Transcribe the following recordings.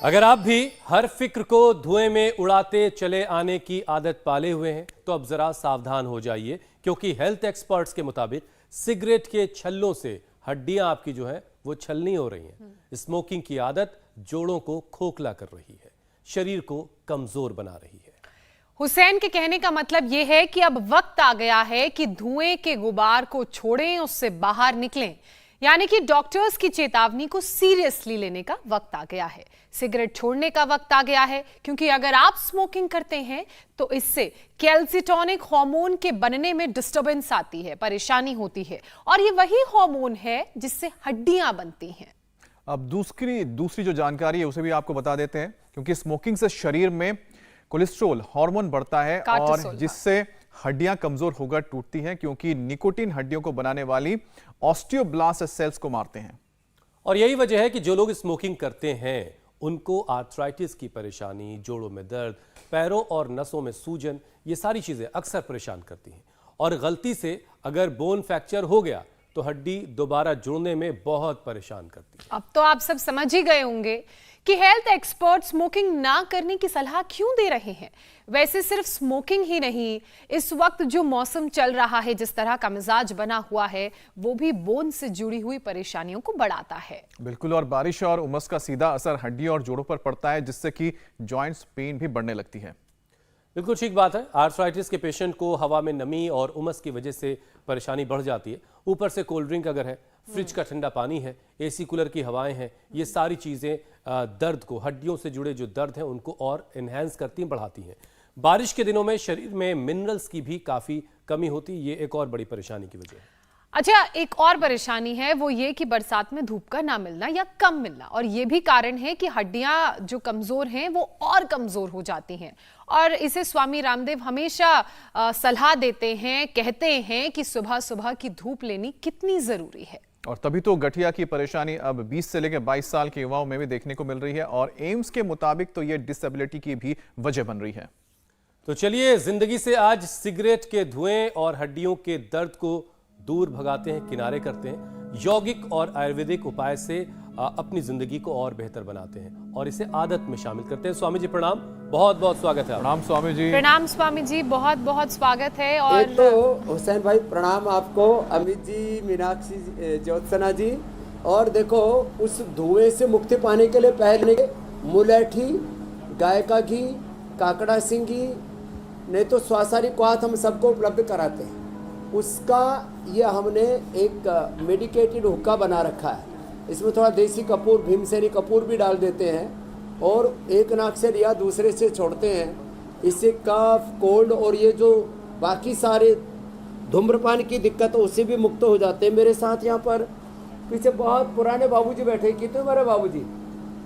अगर आप भी हर फिक्र को धुएं में उड़ाते चले आने की आदत पाले हुए हैं तो अब जरा सावधान हो जाइए, क्योंकि हेल्थ एक्सपर्ट्स के मुताबिक सिगरेट के छल्लों से हड्डियां आपकी जो है वो छलनी हो रही हैं। स्मोकिंग की आदत जोड़ों को खोखला कर रही है, शरीर को कमजोर बना रही है। हुसैन के कहने का मतलब यह है कि अब वक्त आ गया है कि धुएं के गुबार को छोड़ें, उससे बाहर निकलें। यानी कि डॉक्टर्स की चेतावनी को सीरियसली लेने का वक्त आ गया है। सिगरेट छोड़ने का वक्त आ गया है, क्योंकि अगर आप स्मोकिंग करते हैं तो इससे कैल्सिटोनिक हार्मोन के बनने में डिस्टर्बेंस आती है, परेशानी होती है, और ये वही हार्मोन है जिससे हड्डियां बनती हैं। अब दूसरी जो जानकारी है उसे भी आपको बता देते हैं, क्योंकि स्मोकिंग से शरीर में कोलेस्ट्रॉल हार्मोन बढ़ता है और जिससे हड्डियां कमजोर होकर टूटती हैं, क्योंकि निकोटीन हड्डियों को बनाने वाली ऑस्टियोब्लास्ट सेल्स को मारते हैं। और यही वजह है कि जो लोग स्मोकिंग करते हैं उनको आर्थराइटिस की परेशानी, जोड़ों में दर्द, पैरों और नसों में सूजन, ये सारी चीजें अक्सर परेशान करती हैं। और गलती से अगर बोन फ्रैक्चर हो गया तो हड्डी दोबारा जुड़ने में बहुत परेशान करती है। अब तो आप सब समझ ही गए होंगे कि हेल्थ एक्सपर्ट स्मोकिंग ना करने की सलाह क्यों दे रहे हैं। वैसे सिर्फ स्मोकिंग ही नहीं, इस वक्त जो मौसम चल रहा है, जिस तरह का मिजाज बना हुआ है, वो भी बोन से जुड़ी हुई परेशानियों को बढ़ाता है। बिल्कुल, और बारिश और उमस का सीधा असर हड्डियों और जोड़ों पर पड़ता है, जिससे कि जॉइंट्स पेन भी बढ़ने लगती है। बिल्कुल ठीक बात है। आर्थराइटिस के पेशेंट को हवा में नमी और उमस की वजह से परेशानी बढ़ जाती है। ऊपर से कोल्ड ड्रिंक अगर है, फ्रिज का ठंडा पानी है, एसी कूलर की हवाएं हैं, ये सारी चीज़ें दर्द को, हड्डियों से जुड़े जो दर्द हैं उनको और इन्हेंस करती हैं, बढ़ाती हैं। बारिश के दिनों में शरीर में मिनरल्स की भी काफ़ी कमी होती है, ये एक और बड़ी परेशानी की वजह है। अच्छा, एक और परेशानी है वो ये कि बरसात में धूप का ना मिलना या कम मिलना, और ये भी कारण है कि हड्डियां जो कमजोर हैं वो और कमजोर हो जाती हैं। और इसे स्वामी रामदेव हमेशा सलाह देते हैं, कहते हैं कि सुबह सुबह की धूप लेनी कितनी जरूरी है। और तभी तो गठिया की परेशानी अब 20 से लेकर 22 साल के युवाओं में भी देखने को मिल रही है, और एम्स के मुताबिक तो ये डिसेबिलिटी की भी वजह बन रही है। तो चलिए जिंदगी से आज सिगरेट के धुएं और हड्डियों के दर्द को दूर भगाते हैं, किनारे करते हैं। यौगिक और आयुर्वेदिक उपाय से अपनी जिंदगी को और बेहतर बनाते हैं और इसे आदत में शामिल करते हैं। स्वामी जी प्रणाम, बहुत बहुत स्वागत है। प्रणाम स्वामी जी। प्रणाम स्वामी जी, बहुत बहुत स्वागत है। और एक तो हुसैन भाई प्रणाम आपको, अमित जी, मीनाक्षी, ज्योत्सना जी। और देखो, उस धुएं से मुक्ति पाने के लिए पहले मुलेठी, गाय का घी, काकड़ा सिंगी, नहीं तो स्वासारी क्वाथ हम सबको उपलब्ध कराते हैं। उसका ये हमने एक मेडिकेटेड हुक्का बना रखा है। इसमें थोड़ा देसी कपूर, भीमसेनी कपूर भी डाल देते हैं और एक नाक से लिया दूसरे से छोड़ते हैं। इससे कफ, कोल्ड और ये जो बाकी सारे धूम्रपान की दिक्कत है उससे भी मुक्त हो जाते हैं। मेरे साथ यहाँ पर पीछे बहुत पुराने बाबूजी बैठे। कितने उम्र है बाबूजी?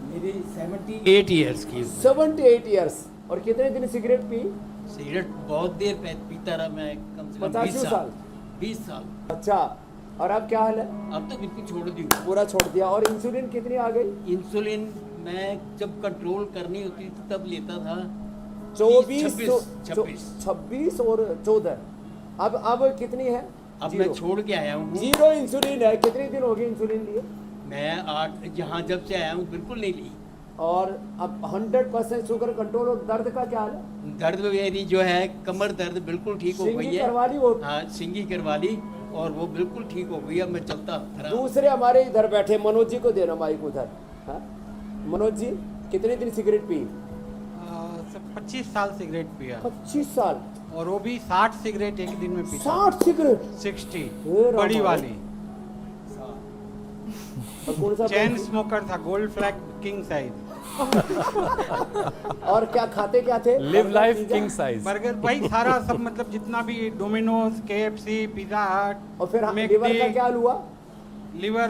मेरी 78 ईयर्स की। 78 ईयर्स। और कितने दिन सिगरेट पी? सिगरेट बहुत देर पीता रहा मैं, कम से कम 85 साल। 20 साल। अच्छा, और अब क्या हाल है? अब तो बिल्कुल छोड़ दी, पूरा छोड़ दिया। और इंसुलिन कितनी आ गई? इंसुलिन मैं जब कंट्रोल करनी होती थी तब लेता था 26 और 14। अब कितनी है? अब मैं छोड़ के आया हूँ। 0 इंसुलिन है। कितने दिन हो गए इंसुलिन लिए? मैं 8 यहाँ जब से आया हूँ बिल्कुल नहीं ली। और अब 100% शुगर कंट्रोल। और दर्द का क्या हाल है? दर्द मेरी जो है कमर दर्द बिल्कुल ठीक हो गई है। करवा ली वो? हाँ, सिंगी करवा ली और वो बिल्कुल ठीक हो गई। अब मैं चलता। दूसरे हमारे इधर बैठे मनोज जी को देना माइक उधर। हाँ मनोज जी, कितने दिन सिगरेट पी? 25 साल सिगरेट पिया। 25 साल? और वो भी 60 सिगरेट एक दिन में पीता। 60 सिगरेट? 60 बड़ी वाली। चैन स्मोकर था, गोल्ड फ्लैग किंग साइज। और क्या खाते क्या थे? Live life king size. Burger, भाई सारा सब, मतलब जितना भी डोमिनोज, KFC, पिज्जा हट। और फिर लिवर का क्या हुआ? लिवर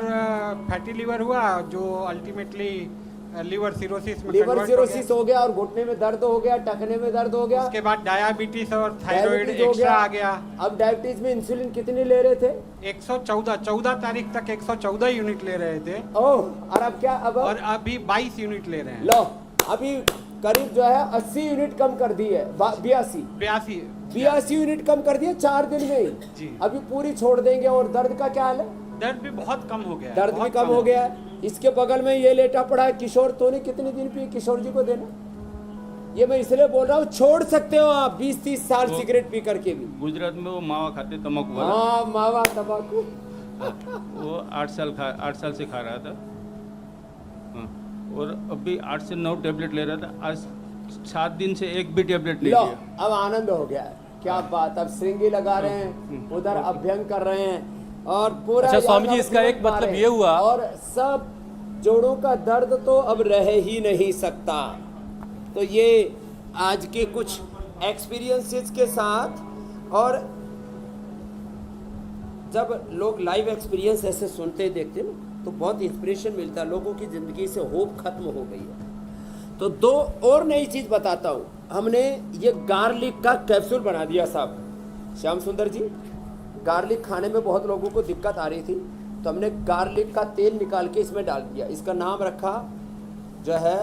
फैटी लिवर हुआ, जो अल्टीमेटली लिवर सिरोसिस में लिवर सिरोसिस हो गया, और घुटने में दर्द हो गया, टखने में दर्द हो गया। उसके बाद डायबिटीज और थायराइड एक्स्ट्रा आ गया। अब डायबिटीज में इंसुलिन कितनी ले रहे थे? 114 तारीख तक 114 यूनिट ले रहे थे। ओह, और अब क्या? अब और अभी 22 यूनिट ले रहे हैं। लो, अभी करीब जो है 80 यूनिट कम कर दी है। 82 यूनिट कम कर दिए 4 दिन में ही। अभी पूरी छोड़ देंगे। और दर्द का क्या हाल है? दर्द भी बहुत कम हो गया है, दर्द भी बहुत कम हो गया है। इसके बगल में ये लेटा पड़ा है किशोर, तूने कितने दिन पी, किशोर जी को देना। ये मैं इसलिए बोल रहा हूँ, छोड़ सकते हो आप 20-30 साल सिगरेट पी करके भी। गुजरात में वो मावा खाते तम्बाकू वाला, हाँ, मावा तंबाकू। वो 8 साल से खा रहा था। हाँ, और अभी 8 से 9 टेबलेट ले रहा था। आज 7 दिन से एक भी टेबलेट नहीं लो, लिया। अब आनंद हो गया है, क्या बात। अब श्रृंगी लगा रहे हैं, उधर अभ्यंग कर रहे हैं और पूरा। अच्छा स्वामी जी, याद इसका एक अभ्यंग मतलब मारे। ये हुआ, और सब जोड़ों का दर्द तो अब रह ही नहीं सकता। तो ये आज के कुछ एक्सपीरियंसेस के साथ, और जब लोग लाइव एक्सपीरियंस ऐसे सुनते देखते ना तो बहुत इंस्पिरेशन मिलता है। लोगों की ज़िंदगी से होप खत्म हो गई है। तो 2 और नई चीज़ बताता हूँ। हमने ये गार्लिक का कैप्सूल बना दिया साहब, श्याम सुंदर जी। गार्लिक खाने में बहुत लोगों को दिक्कत आ रही थी, तो हमने गार्लिक का तेल निकाल के इसमें डाल दिया। इसका नाम रखा जो है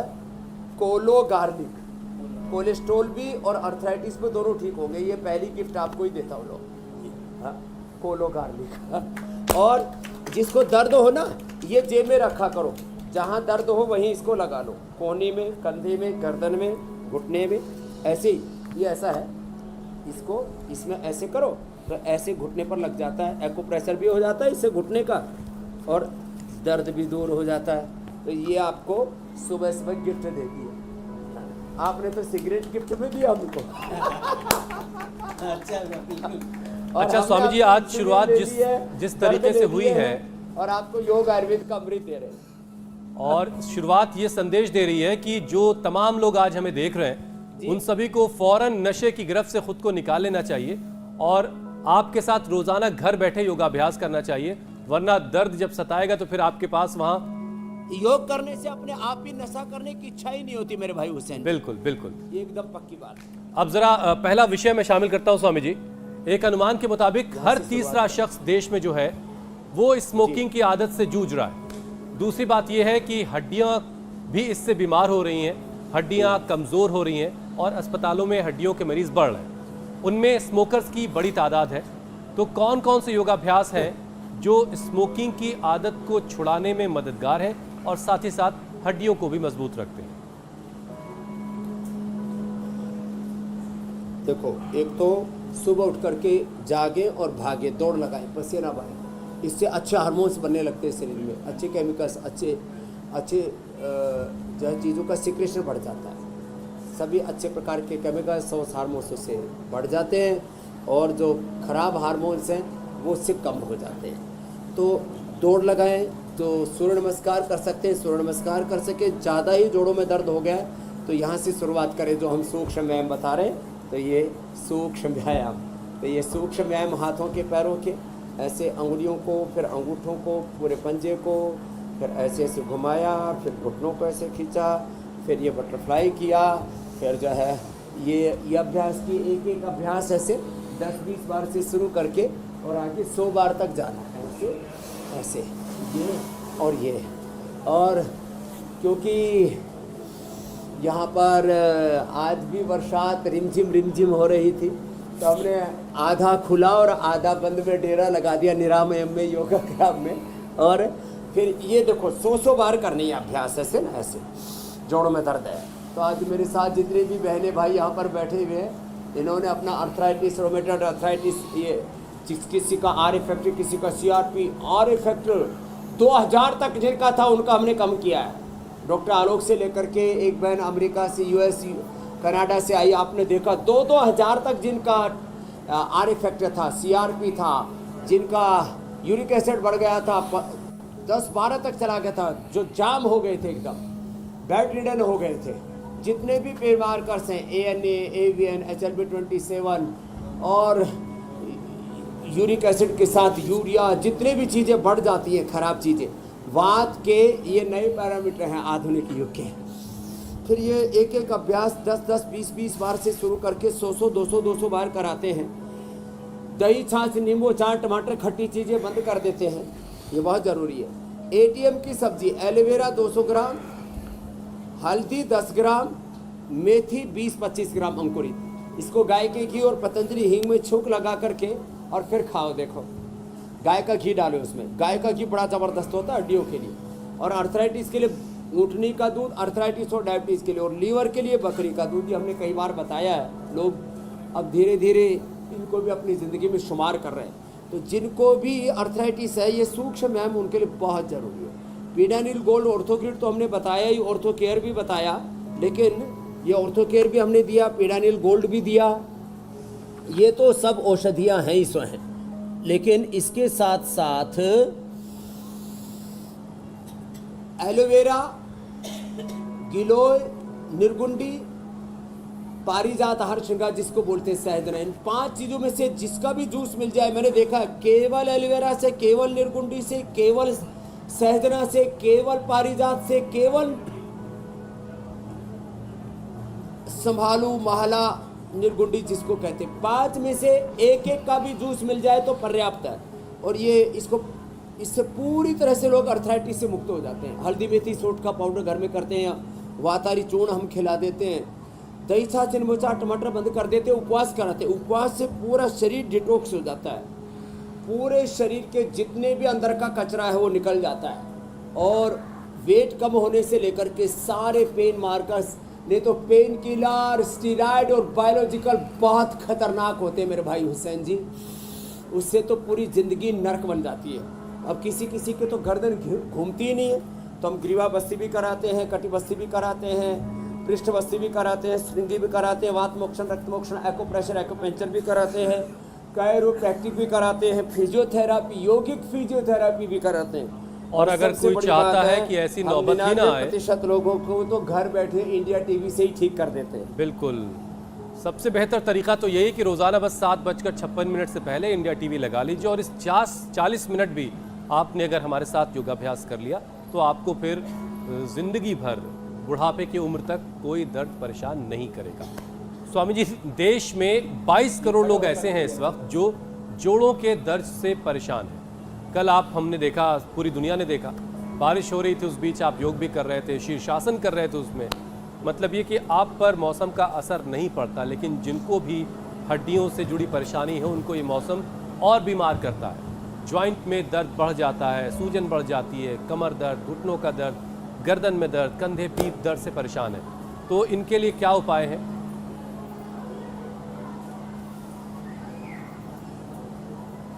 कोलो गार्लिक। कोलेस्ट्रोल भी और अर्थराइटिस भी दोनों ठीक हो गए। ये पहली गिफ्ट आपको ही देता हूँ लोग। हाँ, कोलो गार्लिक। और जिसको दर्द हो ना, ये जेब में रखा करो, जहाँ दर्द हो वहीं इसको लगा लो, कोहनी में, कंधे में, गर्दन में, घुटने में। ऐसे ही ये ऐसा है, इसको इसमें ऐसे करो तो ऐसे घुटने पर लग जाता है। एक्यूप्रेशर भी हो जाता है इससे घुटने का, और दर्द भी दूर हो जाता है। तो ये आपको सुबह सुबह गिफ्ट दे दी है। आपने तो सिगरेट गिफ्ट में दिया हमको। और अच्छा हमने स्वामी जी, आपको आज इंसुलिन शुरुआत दे दी है, जिस दर्द तरीके दे से दिए हुई हैं, है, और आपको योग आयुर्वेद का अमृत दे रहे हैं। और शुरुआत ये संदेश दे रही है कि जो तमाम लोग आज हमें देख रहे हैं, उन सभी को फौरन नशे की गिरफ्त से खुद को निकाल लेना चाहिए और आपके साथ रोजाना घर बैठे योगाभ्यास करना चाहिए, वरना दर्द जब सताएगा तो फिर आपके पास वहां। योग करने से अपने आप ही नशा करने की इच्छा ही नहीं होती मेरे भाई हुसैन। बिल्कुल बिल्कुल, ये एकदम पक्की बात है। अब जरा पहला विषय मैं शामिल करता हूं स्वामी जी। एक अनुमान के मुताबिक हर तीसरा शख्स देश में जो है वो स्मोकिंग की आदत से जूझ रहा है। दूसरी बात यह है कि हड्डियां भी इससे बीमार हो रही हैं, हड्डियां कमज़ोर हो रही हैं और अस्पतालों में हड्डियों के मरीज बढ़ रहे हैं। उनमें स्मोकर्स की बड़ी तादाद है। तो कौन कौन से योगाभ्यास हैं जो स्मोकिंग की आदत को छुड़ाने में मददगार हैं और साथ ही साथ हड्डियों को भी मजबूत रखते हैं? देखो, एक तो सुबह उठ करके जागे और भागे, दौड़ लगाएं, पसीना बहाएं। इससे अच्छे हार्मोन्स बनने लगते हैं शरीर में, अच्छे केमिकल्स, अच्छे जो है चीज़ों का सिक्रेशन बढ़ जाता है। सभी अच्छे प्रकार के केमिकल्स और हार्मोन्स से बढ़ जाते हैं और जो खराब हार्मोन्स हैं वो उससे कम हो जाते हैं। तो दौड़ लगाएं, तो सूर्य नमस्कार कर सकते हैं, सूर्य नमस्कार कर सके। ज़्यादा ही जोड़ों में दर्द हो गया है तो यहाँ से शुरुआत करें, जो हम सूक्ष्म व्यायाम बता रहे हैं। तो ये सूक्ष्म व्यायाम, तो ये सूक्ष्म व्यायाम हाथों के पैरों के, ऐसे अंगुलियों को, फिर अंगूठों को, पूरे पंजे को, फिर ऐसे ऐसे घुमाया, फिर घुटनों को ऐसे खींचा, फिर ये बटरफ्लाई किया, फिर जो है ये अभ्यास की, एक एक अभ्यास ऐसे 10-20 बार से शुरू करके और आगे 100 बार तक जाना है। ऐसे ऐसे ये और ये। और क्योंकि यहाँ पर आज भी बरसात रिमझिम हो रही थी, तो हमने आधा खुला और आधा बंद में डेरा लगा दिया निरामयम में, योगा क्लब में। और फिर ये देखो 100 बार करनी है अभ्यास, ऐसे ना, ऐसे जोड़ों में दर्द है। तो आज मेरे साथ जितने भी बहनें भाई यहाँ पर बैठे हुए हैं, इन्होंने अपना अर्थराइटिस, रोमेटॉइड अर्थराइटिस, ये किसी का RA फैक्टर, किसी का CRP, RA फैक्टर 2000 तक जिनका था उनका हमने कम किया है। डॉक्टर आलोक से लेकर के एक बहन अमेरिका से, US, कनाडा से आई, आपने देखा 2-2000 तक जिनका RA फैक्टर था, CRP था, जिनका यूरिक एसिड बढ़ गया था, 10-12 तक चला गया था, जो जाम हो गए थे, एकदम बेड रिडन हो गए थे। जितने भी पेन मार्कर्स हैं, ANA, AVN, HLB27 और यूरिक एसिड के साथ यूरिया, जितने भी चीज़ें बढ़ जाती हैं, खराब चीज़ें, वात के ये नए पैरामीटर हैं आधुनिक युग के। फिर ये एक एक अभ्यास 10-10, 20-20 बार से शुरू करके 100-100, 200-200 बार कराते हैं। दही, छाछ, नींबू, अचार, टमाटर, खट्टी चीज़ें बंद कर देते हैं, ये बहुत ज़रूरी है। ATM की सब्जी, एलोवेरा 200 ग्राम, हल्दी 10 ग्राम, मेथी 20-25 ग्राम अंकुरित, इसको गाय के घी और पतंजलि हींग में छौंक लगा करके और फिर खाओ। देखो गाय का घी डालें उसमें। गाय का घी बड़ा ज़बरदस्त होता है हड्डियों के लिए, और अर्थराइटिस के लिए ऊँटनी का दूध, अर्थराइटिस और डायबिटीज़ के लिए, और लीवर के लिए बकरी का दूध। ये हमने कई बार बताया है। लोग अब धीरे धीरे इनको भी अपनी ज़िंदगी में शुमार कर रहे हैं। तो जिनको भी अर्थराइटिस है, ये सूक्ष्म व्यायाम उनके लिए बहुत ज़रूरी है। पीडानिल गोल्ड, ऑर्थोग्रिड तो हमने बताया ही, ऑर्थोकेयर भी बताया, लेकिन ये ऑर्थोकेयर भी हमने दिया, पीडानिल गोल्ड भी दिया। ये तो सब औषधियाँ हैं ही स्वयं, लेकिन इसके साथ साथ एलोवेरा, गिलोय, निर्गुंडी, पारिजात, हरशृंगार जिसको बोलते हैं सहजना, इन 5 चीज़ों में से जिसका भी जूस मिल जाए, मैंने देखा केवल एलोवेरा से, केवल निर्गुंडी से, केवल सहजना से, केवल पारिजात से, केवल संभालू, महला, निर्गुंडी जिसको कहते हैं, 5 में से एक एक का भी जूस मिल जाए तो पर्याप्त है। और ये इससे पूरी तरह से लोग अर्थराइटिस से मुक्त हो जाते हैं। हल्दी मेथी सोट का पाउडर घर में करते हैं, वातारी चूर्ण हम खिला देते हैं, दही छाछ मोचा टमाटर बंद कर देते हैं, उपवास कराते हैं। उपवास से पूरा शरीर डिटॉक्स हो जाता है, पूरे शरीर के जितने भी अंदर का कचरा है वो निकल जाता है। और वेट कम होने से लेकर के सारे पेन मार्कर्स, नहीं तो पेन किलर, स्टीरॉयड और बायोलॉजिकल बहुत खतरनाक होते हैं मेरे भाई हुसैन जी। उससे तो पूरी ज़िंदगी नर्क बन जाती है। अब किसी किसी के तो गर्दन घूमती ही नहीं है, तो हम ग्रीवा बस्ती भी कराते हैं, कटी बस्ती भी कराते हैं, पृष्ठ बस्ती भी कराते हैं, श्रृंगी भी कराते हैं, वात मोक्षण, रक्त मोक्षण, एक्यूप्रेशर, एक्यूपंक्चर भी कराते हैं, कायरोप्रैक्टिक भी कराते हैं, फिजियोथेरापी, यौगिक फिजियोथेरापी भी कराते हैं। और अगर कोई चाहता है कि ऐसी नौबत ही ना आए, 99% लोगों को तो घर बैठे इंडिया टीवी से ही ठीक कर देते हैं। बिल्कुल, सबसे बेहतर तरीका तो यही कि रोज़ाना बस 7:56 से पहले इंडिया टीवी लगा लीजिए, और इस 40 मिनट भी आपने अगर हमारे साथ योगाभ्यास कर लिया तो आपको फिर ज़िंदगी भर, बुढ़ापे की उम्र तक कोई दर्द परेशान नहीं करेगा। स्वामी जी, देश में 22 करोड़ लोग ऐसे हैं इस वक्त जो जोड़ों के दर्द से परेशान हैं। कल हमने देखा, पूरी दुनिया ने देखा, बारिश हो रही थी, उस बीच आप योग भी कर रहे थे, शीर्षासन कर रहे थे उसमें। मतलब ये कि आप पर मौसम का असर नहीं पड़ता, लेकिन जिनको भी हड्डियों से जुड़ी परेशानी है उनको ये मौसम और बीमार करता है। जॉइंट में दर्द बढ़ जाता है, सूजन बढ़ जाती है, कमर दर्द, घुटनों का दर्द, गर्दन में दर्द, कंधे पीठ दर्द से परेशान है। तो इनके लिए क्या उपाय हैं?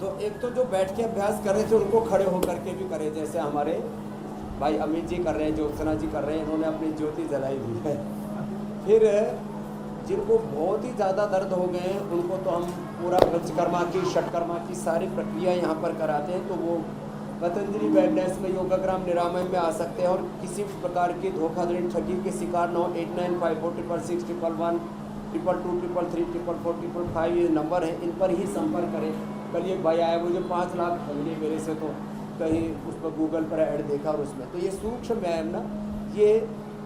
तो एक तो जो बैठ के अभ्यास कर रहे थे उनको खड़े होकर के भी करें, जैसे हमारे भाई अमित जी कर रहे हैं, ज्योत्सना जी कर रहे हैं, इन्होंने अपनी ज्योति जलाई हुई है। फिर जिनको बहुत ही ज़्यादा दर्द हो गए हैं उनको तो हम पूरा पंचकर्मा की, षटकर्मा की सारी प्रक्रिया यहाँ पर कराते हैं। तो वो पतंजलि वेलनेस में, योगाग्राम निरामय में आ सकते हैं। और किसी प्रकार की धोखाधड़ी, ठगी के शिकार न हो, 89546611 222 333 444 555 ये नंबर है, इन पर ही संपर्क करें। कल एक भाई आया, मुझे 5 लाख ठगी मेरे से, तो कहीं उस पर गूगल पर ऐड देखा और उसमें। तो ये सूक्ष्म व्यायाम ना, ये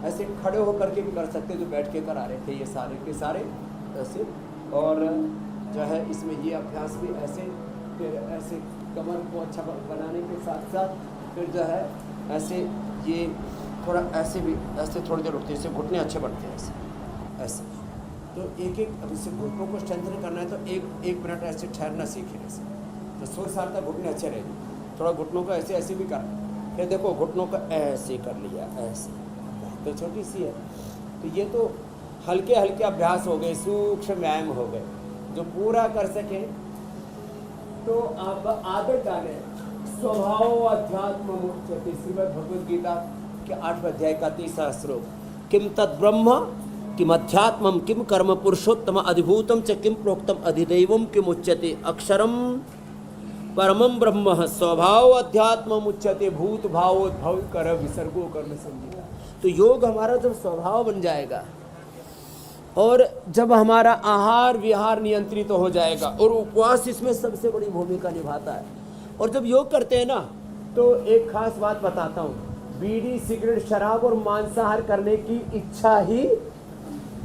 ऐसे खड़े होकर के भी कर सकते, जो बैठ के करा रहे थे ये सारे के सारे ऐसे। और जो है इसमें ये अभ्यास भी ऐसे, फिर ऐसे कमर को अच्छा बनाने के साथ साथ फिर जो है ऐसे ये थोड़ा ऐसे भी, ऐसे थोड़ी देर उठते हैं, इससे घुटने अच्छे बढ़ते हैं, ऐसे ऐसे। तो एक एक, अब इससे घुटनों को स्ट्रेंथन करना है तो एक मिनट ऐसे ठहरना सीखें, ऐसे तो 100 साल तक घुटने अच्छे रहेंगे। थोड़ा घुटनों को ऐसे ऐसे भी करना, फिर देखो घुटनों को ऐसे कर लिया, ऐसे, तो छोटी सी है। तो ये तो हल्के हल्के अभ्यास हो गए, सूक्ष्म व्यायाम हो गए, जो पूरा कर सके। तो आप आदत डालें, स्वभाव अध्यात्म मुच्यते, श्रीमद् भगवद गीता के 8वें अध्याय का 30वां श्लोक, किम तद ब्रह्म किम अध्यात्मम किम कर्म पुरुषोत्तम अधिभूतम च किम प्रोक्तम अधिदैवम किम उच्यते अक्षरम परमं ब्रह्म स्वभाव अध्यात्म मुच्यते भूत भावोद्भव कर विसर्गो कर्म संगीता। तो योग हमारा जब स्वभाव बन जाएगा और जब हमारा आहार विहार नियंत्रित हो जाएगा, और उपवास इसमें सबसे बड़ी भूमिका निभाता है। और जब योग करते हैं ना, तो एक खास बात बताता हूँ, बीड़ी सिगरेट शराब और मांसाहार करने की इच्छा ही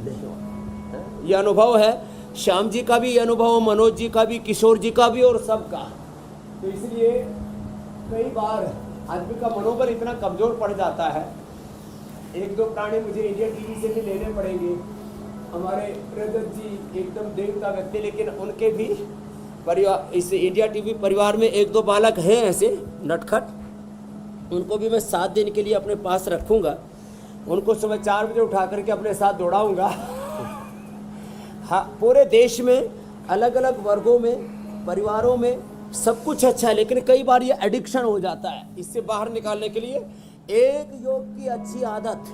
नहीं हो। ये अनुभव है, श्याम जी का भी ये अनुभव, मनोज जी का भी, किशोर जी का भी, और सबका। तो इसलिए कई बार आदमी का मनोबल इतना कमजोर पड़ जाता है। 1-2 प्राणी मुझे इंडिया टीवी से भी लेने पड़ेंगे। हमारे रजत जी एकदम देवता व्यक्ति, लेकिन उनके भी परिवार, इस इंडिया टीवी परिवार में 1-2 बालक हैं ऐसे नटखट, उनको भी मैं 7 दिन के लिए अपने पास रखूँगा। उनको सुबह 4 बजे उठा करके अपने साथ दौड़ाऊँगा। हाँ, पूरे देश में अलग अलग वर्गों में, परिवारों में सब कुछ अच्छा है, लेकिन कई बार ये एडिक्शन हो जाता है। इससे बाहर निकालने के लिए एक योग की अच्छी आदत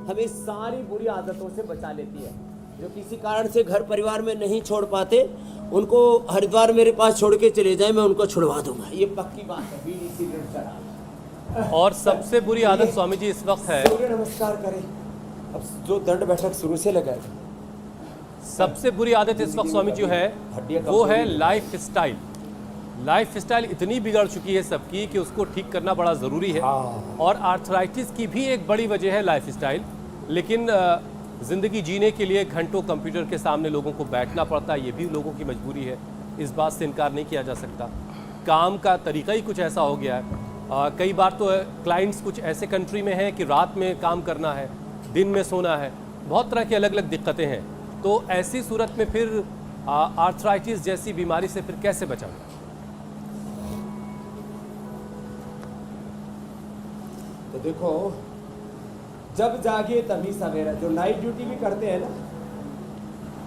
हमें सारी बुरी आदतों से बचा लेती है। जो किसी कारण से घर परिवार में नहीं छोड़ पाते, उनको हरिद्वार मेरे पास छोड़ के चले जाए, मैं उनको छुड़वा दूंगा। ये पक्की बात है। बीड़ी, सिगरेट, शराब। और सबसे बुरी आदत स्वामी जी इस वक्त है, सूर्य नमस्कार करें। अब जो दंड बैठक शुरू से लगाएगा, सबसे बुरी आदत इस वक्त स्वामी जी है, वो है लाइफ स्टाइल। लाइफ स्टाइल इतनी बिगड़ चुकी है सबकी कि उसको ठीक करना बड़ा ज़रूरी है। और आर्थराइटिस की भी एक बड़ी वजह है लाइफ स्टाइल। लेकिन ज़िंदगी जीने के लिए घंटों कंप्यूटर के सामने लोगों को बैठना पड़ता है, ये भी लोगों की मजबूरी है, इस बात से इनकार नहीं किया जा सकता। काम का तरीका ही कुछ ऐसा हो गया है। कई बार तो क्लाइंट्स कुछ ऐसे कंट्री में हैं कि रात में काम करना है, दिन में सोना है, बहुत तरह की अलग अलग दिक्कतें हैं। तो ऐसी सूरत में फिर आर्थराइटिस जैसी बीमारी से फिर कैसे बचाएं? तो देखो, जब जागे तभी सवेरा। जो नाइट ड्यूटी भी करते हैं ना,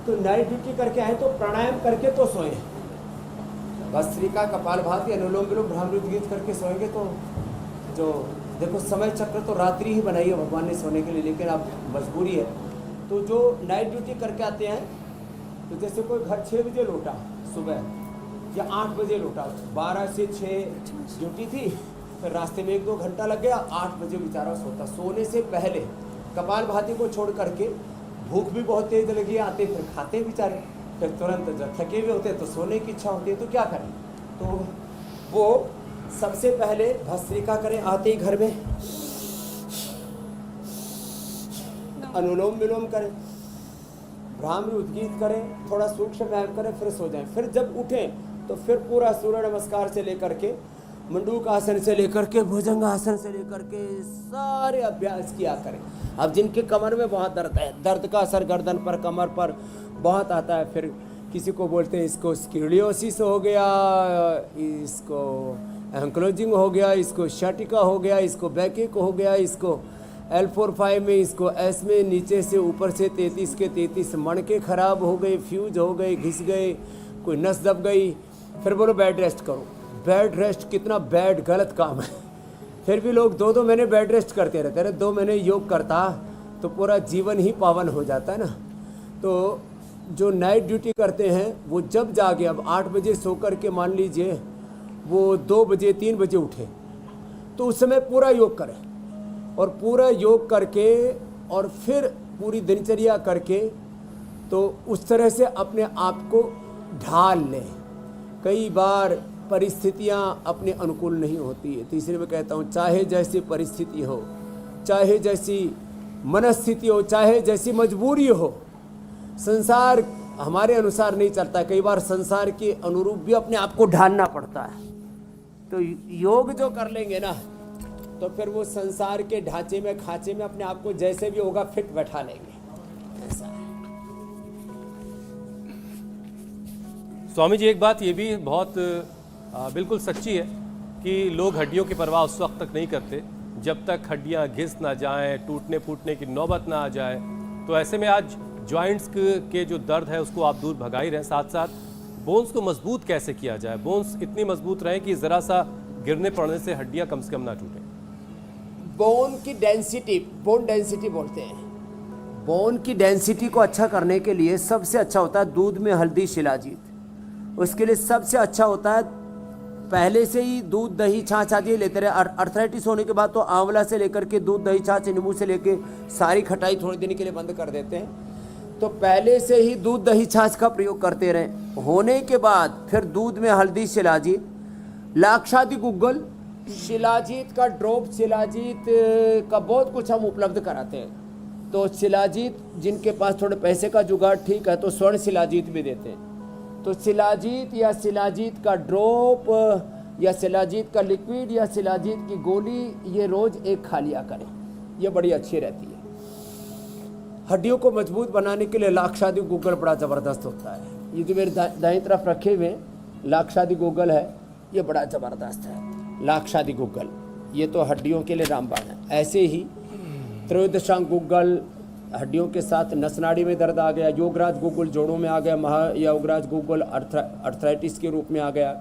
तो नाइट ड्यूटी करके आए तो प्राणायाम करके तो सोए। भस्त्रिका, कपालभाति, अनुलोम विलोम, भ्रामरी उद्गीत करके सोएंगे तो जो देखो समय चक्र तो रात्रि ही बनाई है भगवान ने सोने के लिए, लेकिन अब मजबूरी है। तो जो नाइट ड्यूटी करके आते हैं, तो जैसे कोई घर 6 बजे लौटा सुबह या 8 बजे लौटा, 12 से 6 ड्यूटी थी, फिर रास्ते में 1-2 घंटा लग गया, 8 बजे बेचारा सोता। सोने से पहले कपालभाति को छोड़ करके, भूख भी बहुत तेज लगी, आते फिर खाते बेचारे, फिर तुरंत जब थके हुए होते तो सोने की इच्छा होती है, तो क्या करें? तो वो सबसे पहले भस्त्रिका करें आते ही घर में, अनुलोम विलोम करें, भ्रामरी उद्गीत करें, थोड़ा सूक्ष्म व्यायाम करें, फिर सो जाएं। फिर जब उठें तो फिर पूरा सूर्य नमस्कार से लेकर के, मंडूक आसन से लेकर के, भुजंग आसन से लेकर के सारे अभ्यास किया करें। अब जिनके कमर में बहुत दर्द है, दर्द का असर गर्दन पर, कमर पर बहुत आता है, फिर किसी को बोलते हैं इसको स्क्यूलियोसिस हो गया, इसको एंक्लोजिंग हो गया, इसको शटिका हो गया, इसको बैकेक हो गया, इसको L4-5 में, इसको S में, नीचे से ऊपर से 33 के 33 मणके खराब हो गए, फ्यूज हो गए, घिस गए, कोई नस दब गई, फिर बोलो बेड रेस्ट करो। बेड रेस्ट कितना बैड गलत काम है। फिर भी लोग 2-2 महीने बेड रेस्ट करते रहते हैं। 2 महीने योग करता तो पूरा जीवन ही पावन हो जाता है ना। तो जो नाइट ड्यूटी करते हैं वो जब जागे, अब 8 बजे सो कर के मान लीजिए वो 2 बजे 3 बजे उठे, तो उस समय पूरा योग करें, और पूरा योग करके और फिर पूरी दिनचर्या करके, तो उस तरह से अपने आप को ढाल लें। कई बार परिस्थितियां अपने अनुकूल नहीं होती है, तो इसलिए मैं कहता हूँ, चाहे जैसी परिस्थिति हो, चाहे जैसी मनस्थिति हो, चाहे जैसी मजबूरी हो, संसार हमारे अनुसार नहीं चलता। कई बार संसार के अनुरूप भी अपने आप को ढालना पड़ता है। तो योग जो कर लेंगे ना, तो फिर वो संसार के ढांचे में, खांचे में अपने आप को जैसे भी होगा फिट बैठा लेंगे। ऐसा है। स्वामी जी, एक बात ये भी बहुत बिल्कुल सच्ची है कि लोग हड्डियों की परवाह उस वक्त तक नहीं करते जब तक हड्डियां घिस ना जाएं, टूटने फूटने की नौबत ना आ जाए। तो ऐसे में आज जॉइंट्स के जो दर्द है उसको आप दूर भगा ही रहे हैं, साथ साथ बोन्स को मजबूत कैसे किया जाए, बोन्स इतनी मजबूत रहे कि ज़रा सा गिरने पड़ने से हड्डियां कम से कम ना टूटें। बोन की डेंसिटी, बोन डेंसिटी बोलते हैं। बोन की डेंसिटी को अच्छा करने के लिए सबसे अच्छा होता है दूध में हल्दी शिलाजीत। उसके लिए सबसे अच्छा होता है, पहले से ही दूध दही छाछ आदि लेते रहे। अर्थराइटिस होने के बाद तो आंवला से लेकर के दूध दही छाछ, नींबू से लेके सारी खटाई थोड़े दिन के लिए बंद कर देते हैं। तो पहले से ही दूध दही छाछ का प्रयोग करते रहे। होने के बाद फिर दूध में हल्दी शिलाजीत, लाक्षादि गुग्गल, शिलाजीत का ड्रॉप, शिलाजीत का बहुत कुछ हम उपलब्ध कराते हैं। तो शिलाजीत जिनके पास थोड़े पैसे का जुगाड़ ठीक है तो स्वर्ण शिलाजीत भी देते हैं। तो शिलाजीत या शिलाजीत का ड्रॉप या शिलाजीत का लिक्विड या शिलाजीत की गोली, ये रोज एक खा लिया करें, ये बड़ी अच्छी रहती है। हड्डियों को मजबूत बनाने के लिए लाक्षादि गुग्गल बड़ा ज़बरदस्त होता है। ये जो मेरे दाईं तरफ रखे हुए, लाक्षादि गूगल है, ये बड़ा ज़बरदस्त है। लाक्षादि गूगल ये तो हड्डियों के लिए रामबाण है। ऐसे ही त्रयोदशांग गूगल हड्डियों के साथ नसनाड़ी में दर्द आ गया। योगराज गूगल जोड़ों में आ गया। महायोगराज गूगल अर्थराइटिस के रूप में आ गया।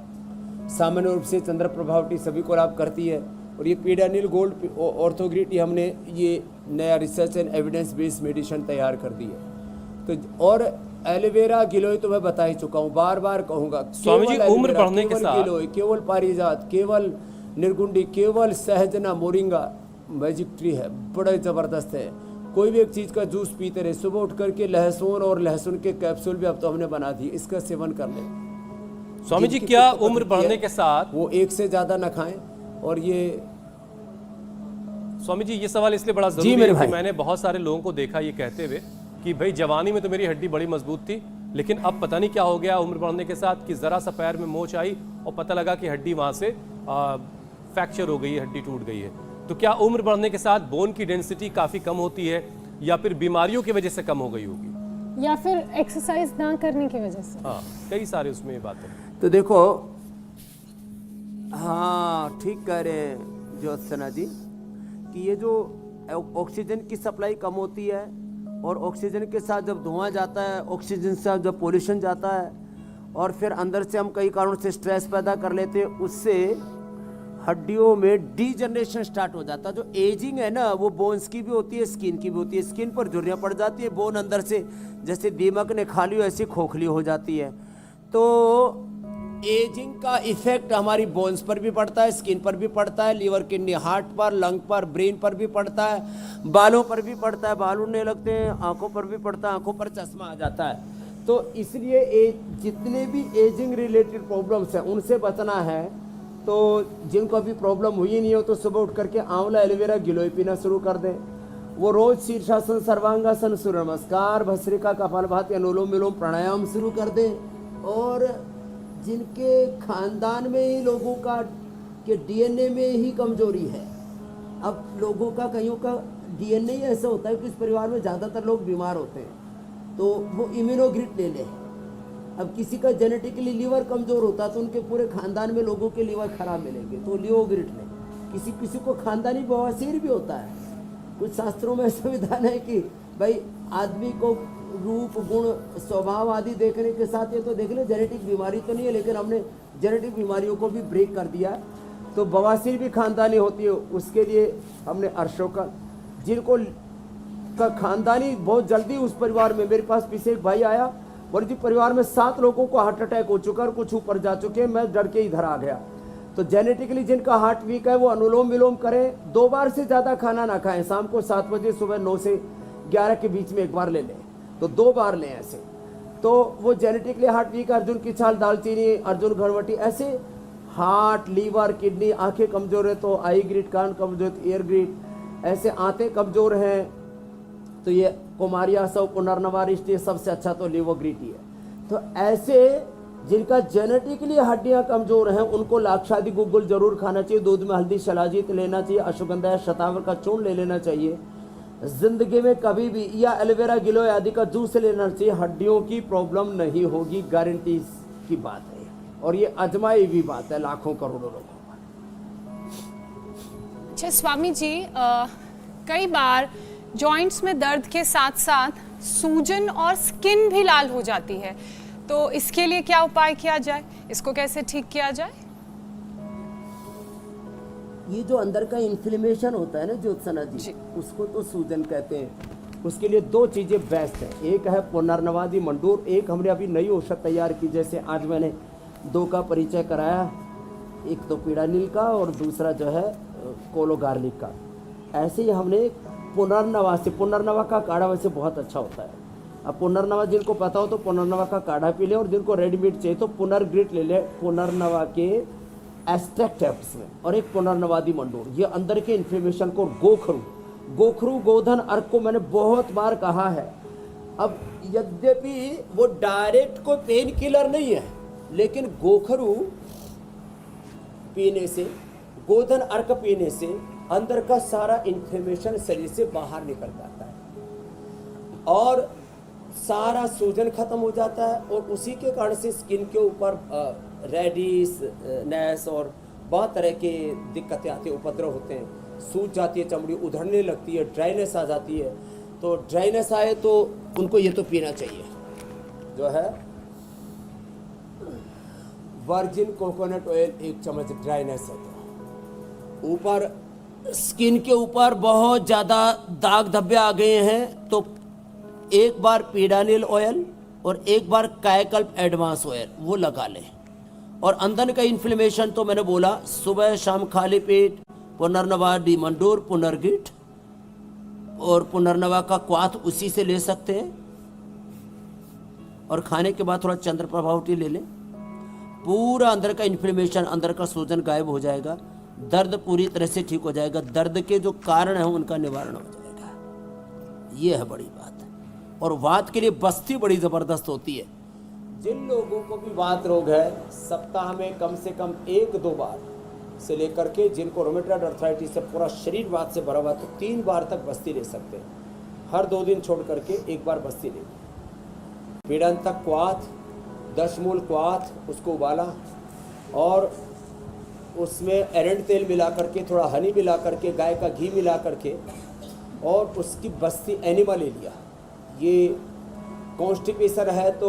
सामान्य रूप से चंद्र प्रभावटी सभी को लाभ करती है। और ये पीडानिल गोल्ड ऑर्थोग्रिट, ये हमने ये नया research and evidence based medicine तैयार कर दी है। तो और एलोवेरा गिलोय तो मैं बता ही चुका हूँ, बार बार कहूँगा। स्वामी जी, उम्र बढ़ने के साथ गिलोय, केवल पारिजात, केवल निर्गुंडी, केवल सहजना, मोरिंगा मैजिक ट्री है, बड़ा ज़बरदस्त है। कोई भी एक चीज़ का जूस पीते रहे, सुबह उठ करके लहसुन और लहसुन के कैप्सूल भी अब तो हमने बना दिए, इसका सेवन कर लें। स्वामी जी, क्या उम्र बढ़ने के साथ वो एक से ज़्यादा न खाएं। और ये स्वामी जी, ये सवाल इसलिए बड़ा जरूरी है कि मैंने बहुत सारे लोगों को देखा ये कहते हुए कि भाई जवानी में तो मेरी हड्डी बड़ी मजबूत थी, लेकिन अब पता नहीं क्या हो गया उम्र बढ़ने के साथ कि जरा सा पैर में मोच आई और पता लगा कि हड्डी वहां से फ्रैक्चर हो गई है, हड्डी टूट गई है। तो क्या उम्र बढ़ने के साथ बोन की डेंसिटी काफी कम होती है या फिर बीमारियों की वजह से कम हो गई होगी, या फिर एक्सरसाइज ना करने की वजह से? हाँ, कई सारे उसमें बातें। तो देखो, हाँ ठीक कह रहे हैं ज्योत्सना जी कि ये जो ऑक्सीजन की सप्लाई कम होती है और ऑक्सीजन के साथ जब धुआं जाता है, ऑक्सीजन से जब पोल्यूशन जाता है और फिर अंदर से हम कई कारणों से स्ट्रेस पैदा कर लेते हैं, उससे हड्डियों में डीजनरेशन स्टार्ट हो जाता है। जो एजिंग है ना, वो बोन्स की भी होती है, स्किन की भी होती है। स्किन पर झुर्रियाँ पड़ जाती है, बोन अंदर से जैसे दीमक ने खा ली ऐसी खोखली हो जाती है। तो एजिंग का इफेक्ट हमारी बोन्स पर भी पड़ता है, स्किन पर भी पड़ता है, लीवर, किडनी, हार्ट पर, लंग पर, ब्रेन पर भी पड़ता है, बालों पर भी पड़ता है, बाल उड़ने लगते हैं, आंखों पर भी पड़ता है, आंखों पर चश्मा आ जाता है। तो इसलिए जितने भी एजिंग रिलेटेड प्रॉब्लम्स हैं उनसे बचना है। तो जिनको अभी प्रॉब्लम हुई नहीं हो तो सुबह उठ करके आंवला, एलोवेरा, गिलोय पीना शुरू कर दें। वो रोज शीर्षासन, सर्वांगासन, सूर्य नमस्कार, भस्त्रिका, कपालभाति, अनुलोम विलोम, प्राणायाम शुरू कर दें। और जिनके खानदान में ही लोगों का के डीएनए में ही कमजोरी है, अब लोगों का कईयों का डीएनए ही ऐसा होता है कि इस परिवार में ज़्यादातर लोग बीमार होते हैं, तो वो इम्यूनोग्रिड ले लें। अब किसी का जेनेटिकली लीवर कमज़ोर होता है तो उनके पूरे खानदान में लोगों के लीवर खराब मिलेंगे, तो लियोग्रिड लें। किसी को खानदानी बवासीर भी होता है। कुछ शास्त्रों में ऐसा विधान है कि भाई आदमी को रूप, गुण, स्वभाव आदि देखने के साथ ये तो देख ले जेनेटिक बीमारी तो नहीं है, लेकिन हमने जेनेटिक बीमारियों को भी ब्रेक कर दिया। तो बवासीर भी खानदानी होती है, उसके लिए हमने अशोका, जिनको का खानदानी बहुत जल्दी उस परिवार में, मेरे पास पीछे एक भाई आया और जी परिवार में 7 लोगों को हार्ट अटैक हो चुका और कुछ ऊपर जा चुके, मैं डर के इधर आ गया। तो जेनेटिकली जिनका हार्ट वीक है वो अनुलोम विलोम करें, 2 बार से ज़्यादा खाना ना खाएं, शाम को 7 बजे, सुबह 9 से 11 के बीच में 1 बार ले लें, तो 2 बार लें ऐसे। तो वो जेनेटिकली हार्ट वीक, अर्जुन की छाल, दालचीनी, अर्जुन घरवटी, ऐसे हार्ट, लीवर, किडनी, आंखें कमज़ोर है तो आई ग्रिड, कान कमजोर, ईयर ग्रिड, ऐसे आंतें कमज़ोर हैं तो ये कुमारिया, सब पुनर्नवारिष्ट, ये सबसे अच्छा तो लिवोग्रिटी है। तो ऐसे जिनका जेनेटिकली हड्डियां कमजोर हैं उनको लाक्षादि गुग्गुल जरूर खाना चाहिए। दूध में हल्दी, शिलाजीत लेना चाहिए, अश्वगंधा, शतावर का चूर्ण ले लेना चाहिए जिंदगी में कभी भी, या एलोवेरा, गिलोय आदि का जूस लेना चाहिए। हड्डियों की प्रॉब्लम नहीं होगी, गारंटी की बात है, और ये अजमाई भी बात है लाखों करोड़ों लोगों पर। अच्छा स्वामी जी, कई बार जॉइंट्स में दर्द के साथ साथ सूजन और स्किन भी लाल हो जाती है, तो इसके लिए क्या उपाय किया जाए, इसको कैसे ठीक किया जाए? ये जो अंदर का इन्फ्लेमेशन होता है ना ज्योत्सना जी, उसको तो सूजन कहते हैं। उसके लिए 2 चीज़ें बेस्ट है, एक है पुनर्नवादी मंडूर, एक हमने अभी नई औषध तैयार की, जैसे आज मैंने 2 का परिचय कराया, एक तो पीड़ानील का और दूसरा जो है कोलो गार्लिक का। ऐसे ही हमने पुनर्नवा से, पुनर्नवा का काढ़ा वैसे बहुत अच्छा होता है। अब पुनर्नवा जिनको पता हो तो पुनर्नवा का काढ़ा पी लें, और जिनको रेडीमेड चाहिए तो पुनर्ग्रिट ले लें, पुनर्नवा के एक्सट्रैक्ट है उसमें, और एक पुनर्नवादी मंडूर। ये अंदर के इन्फ्लेमेशन को, गोखरू, गोधन, अर्क को मैंने बहुत बार कहा है। अब यद्यपि वो डायरेक्ट को पेन किलर नहीं है, लेकिन गोखरू पीने से, गोधन अर्क पीने से अंदर का सारा इन्फ्लेमेशन शरीर से बाहर निकल जाता है। और सारा सूजन खत्म हो जाता है और उसी के कारण से स्किन के ऊपर रेडिस नैस और बहुत तरह के दिक्कतें आती है, उपद्रव होते हैं, सूज जाती है चमड़ी, उधड़ने लगती है, ड्राइनेस आ जाती है। तो ड्राइनेस आए तो उनको ये तो पीना चाहिए, जो है वर्जिन कोकोनट ऑयल 1 चम्मच, ड्राइनेस है तो। ऊपर स्किन के ऊपर बहुत ज़्यादा दाग धब्बे आ गए हैं तो एक बार पीडानिल ऑयल और एक बार कायाकल्प एडवांस ऑयल वो लगा लें। और अंदर का इन्फ्लेमेशन तो मैंने बोला सुबह शाम खाली पेट पुनर्नवा डी मंडोर पुनर्गिट और पुनर्नवा का क्वाथ उसी से ले सकते हैं। और खाने के बाद थोड़ा चंद्र प्रभावटी ले लें, पूरा अंदर का इन्फ्लेमेशन, अंदर का सूजन गायब हो जाएगा, दर्द पूरी तरह से ठीक हो जाएगा, दर्द के जो कारण है उनका निवारण हो जाएगा। ये है बड़ी बात। और वात के लिए बस्ती बड़ी ज़बरदस्त होती है। जिन लोगों को भी वात रोग है सप्ताह में कम से कम 1-2 बार से लेकर के जिनको रोमेटॉइड अर्थराइटिस से पूरा शरीर वात से भरा हुआ तो 3 बार तक बस्ती ले सकते हैं। हर 2 दिन छोड़ करके 1 बार बस्ती ले। पीड़ांतक क्वाथ, दशमूल क्वाथ, उसको उबाला और उसमें एरंड तेल मिला करके, थोड़ा हनी मिला करके, गाय का घी मिला करके और उसकी बस्ती एनिमा ले लिया। ये कॉन्स्टिपेशन है तो